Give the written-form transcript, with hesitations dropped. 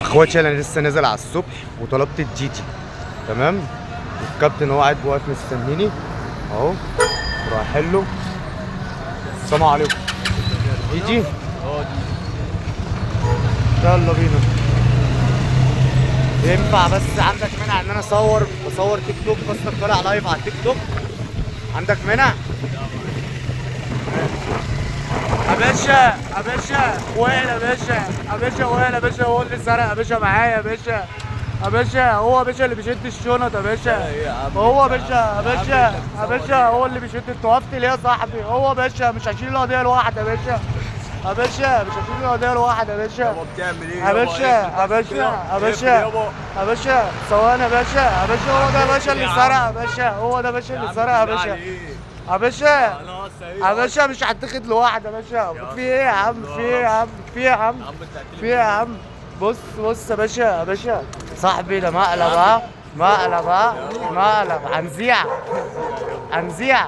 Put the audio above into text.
اخواتي انا لسه نازل على الصبح وطلبت الجيجي تمام. الكابتن هو قاعد واقف مستنيني اهو. رايح له. السلام عليكم. جيجي يلا بينا. ينفع بس عندك مانع ان انا بصور تيك توك بس طالع لايف على التيك توك؟ عندك مانع؟ يا باشا يا باشا وائل يا باشا يا باشا وائل يا باشا هو اللي سرق يا باشا معايا يا باشا يا باشا هو يا باشا اللي بيشد الشنط يا باشا هو يا باشا يا باشا يا باشا هو اللي بيشد. انت وقفت ليه يا صاحبي؟ هو يا باشا مش هشيل القضيه لوحدي يا باشا يا باشا مش هشيل القضيه لوحدي يا باشا يابا بتعمل ايه يا باشا يا باشا يا باشا يا باشا ثواني يا باشا يا باشا هو ده يا باشا اللي سرق يا باشا هو ده يا باشا اللي سرق يا باشا يا باشا يا باشا مش هتاخد لوحدي يا باشا. في ايه يا عم؟ في ايه يا عم؟ في ايه يا عم؟ في ايه يا عم؟ بص يا باشا يا باشا صاحبي ده مقلب ها. مقلب ها. مقلب هنذيع هنذيع.